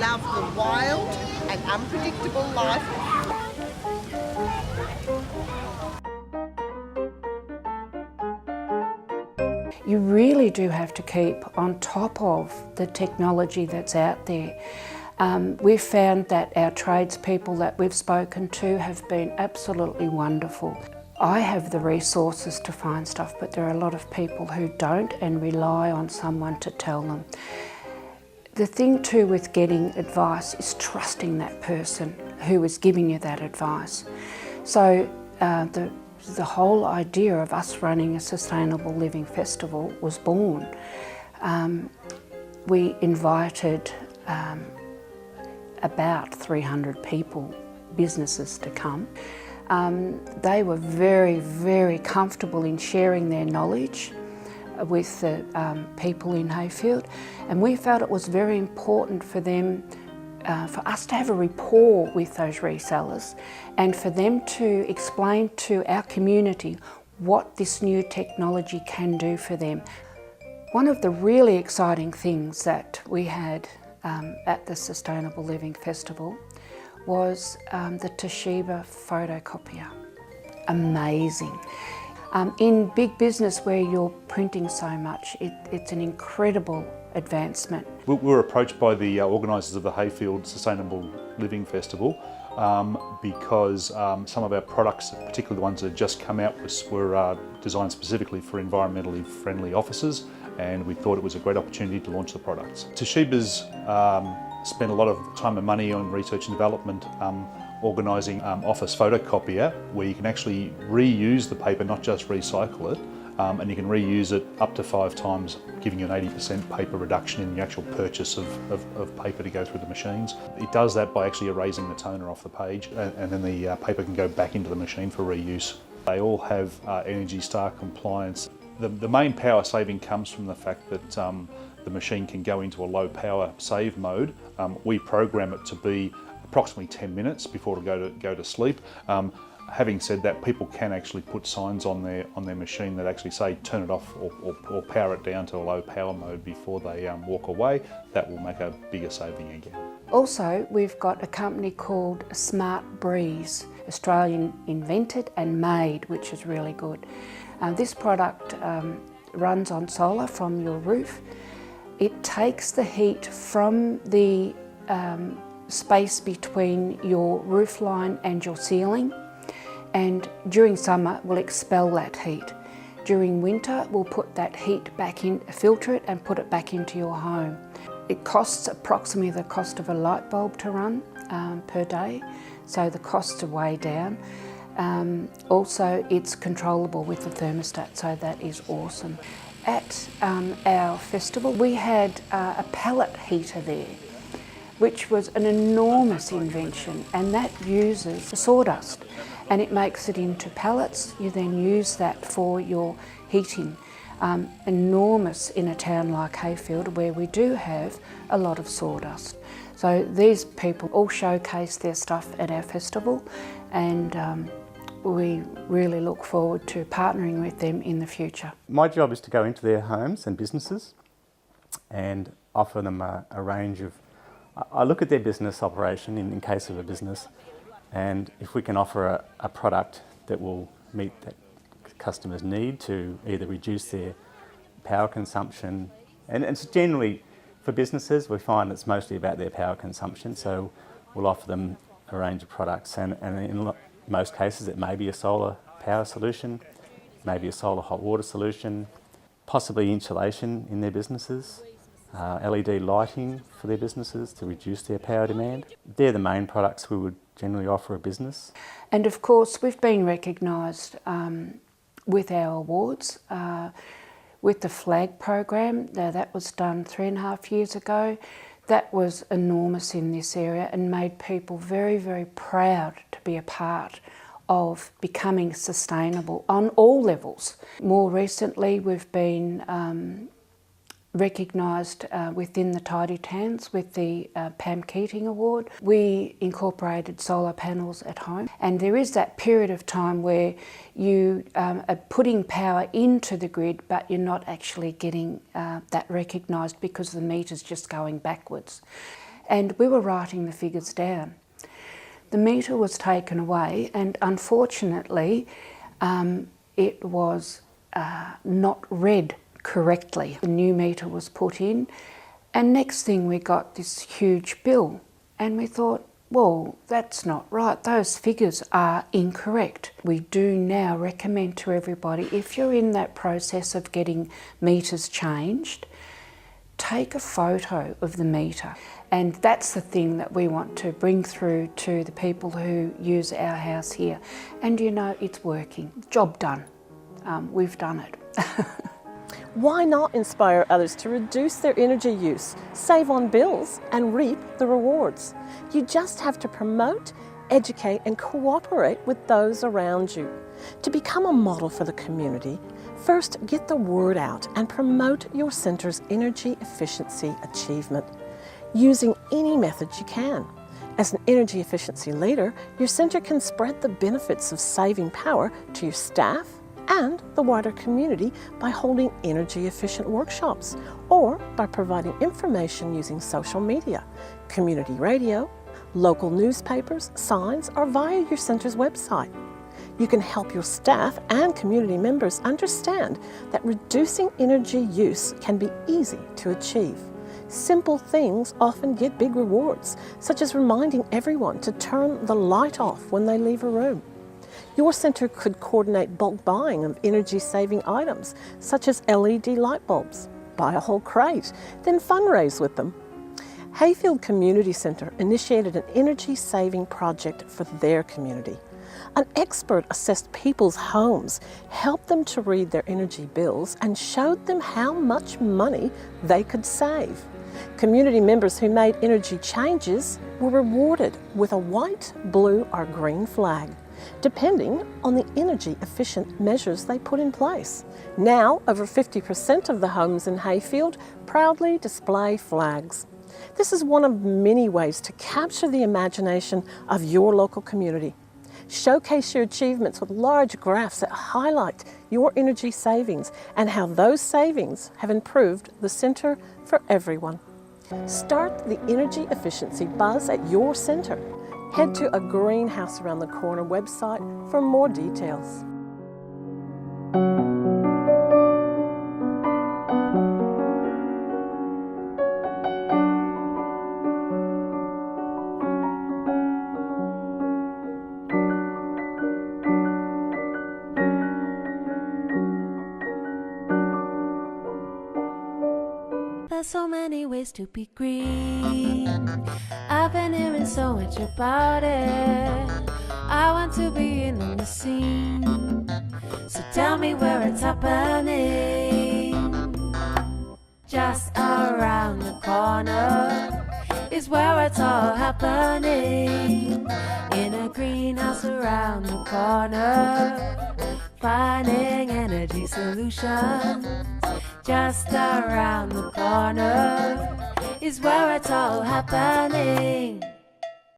love the wild and unpredictable life. You really do have to keep on top of the technology that's out there. We've found that our tradespeople that we've spoken to have been absolutely wonderful. I have the resources to find stuff, but there are a lot of people who don't and rely on someone to tell them. The thing too with getting advice is trusting that person who is giving you that advice. So the whole idea of us running a Sustainable Living Festival was born. We invited about 300 people, businesses to come. They were very, very comfortable in sharing their knowledge with the people in Hayfield, and we felt it was very important for them, for us to have a rapport with those resellers and for them to explain to our community what this new technology can do for them. One of the really exciting things that we had at the Sustainable Living Festival was the Toshiba photocopier. Amazing. In big business where you're printing so much, it's an incredible advancement. We were approached by the organisers of the Hayfield Sustainable Living Festival because some of our products, particularly the ones that had just come out, were designed specifically for environmentally friendly offices, and we thought it was a great opportunity to launch the products. Toshiba's spent a lot of time and money on research and development organising office photocopier where you can actually reuse the paper, not just recycle it, and you can reuse it up to 5 times, giving you an 80% paper reduction in the actual purchase of paper to go through the machines. It does that by actually erasing the toner off the page, and then the paper can go back into the machine for reuse. They all have Energy Star compliance. The main power saving comes from the fact that the machine can go into a low power save mode. We program it to be approximately 10 minutes before it go to sleep. Having said that, people can actually put signs on their machine that actually say turn it off or power it down to a low power mode before they walk away. That will make a bigger saving again. Also, we've got a company called Smart Breeze, Australian invented and made, which is really good. This product runs on solar from your roof. It takes the heat from the space between your roof line and your ceiling, and during summer will expel that heat. During winter we'll put that heat back in, filter it and put it back into your home. It costs approximately the cost of a light bulb to run per day, so the costs are way down. Also it's controllable with the thermostat, so that is awesome. At our festival we had a pellet heater there, which was an enormous invention, and that uses sawdust and it makes it into pellets. You then use that for your heating. Enormous in a town like Hayfield where we do have a lot of sawdust. So these people all showcase their stuff at our festival, and we really look forward to partnering with them in the future. My job is to go into their homes and businesses and offer them a range of... I look at their business operation in case of a business, and if we can offer a product that will meet that customer's need to either reduce their power consumption, and it's generally for businesses we find it's mostly about their power consumption, so we'll offer them a range of products, and in most cases it may be a solar power solution, maybe a solar hot water solution, possibly insulation in their businesses, LED lighting for their businesses to reduce their power demand. They're the main products we would generally offer a business. And of course we've been recognised with our awards, with the FLAG program. That was done 3.5 years ago. That was enormous in this area and made people very, very proud to be a part of becoming sustainable on all levels. More recently we've been recognised within the Tidy Towns with the Pam Keating Award. We incorporated solar panels at home, and there is that period of time where you are putting power into the grid but you're not actually getting that recognised because the meter's just going backwards. and we were writing the figures down. The meter was taken away, and unfortunately it was not read correctly. The new meter was put in, and next thing we got this huge bill, and we thought, well, that's not right. Those figures are incorrect. We do now recommend to everybody, if you're in that process of getting meters changed, take a photo of the meter. And that's the thing that we want to bring through to the people who use our house here. And you know, it's working. Job done. We've done it. Why not inspire others to reduce their energy use, save on bills, and reap the rewards? You just have to promote, educate, and cooperate with those around you. To become a model for the community, first get the word out and promote your centre's energy efficiency achievement using any method you can. As an energy efficiency leader, your centre can spread the benefits of saving power to your staff and the wider community by holding energy efficient workshops or by providing information using social media, community radio, local newspapers, signs, or via your centre's website. You can help your staff and community members understand that reducing energy use can be easy to achieve. Simple things often get big rewards, such as reminding everyone to turn the light off when they leave a room. Your centre could coordinate bulk buying of energy-saving items, such as LED light bulbs. Buy a whole crate, then fundraise with them. Hayfield Community Centre initiated an energy-saving project for their community. An expert assessed people's homes, helped them to read their energy bills, and showed them how much money they could save. Community members who made energy changes were rewarded with a white, blue, or green flag, depending on the energy efficient measures they put in place. Now, over 50% of the homes in Hayfield proudly display flags. This is one of many ways to capture the imagination of your local community. Showcase your achievements with large graphs that highlight your energy savings and how those savings have improved the centre for everyone. Start the energy efficiency buzz at your centre. Head to a Greenhouse Around the Corner website for more details. There's so many ways to be green. I've been hearing so much about it. I want to be in on the scene. So tell me where it's happening. Just around the corner is where it's all happening. In a greenhouse around the corner, finding energy solutions. Just around the corner is where it's all happening.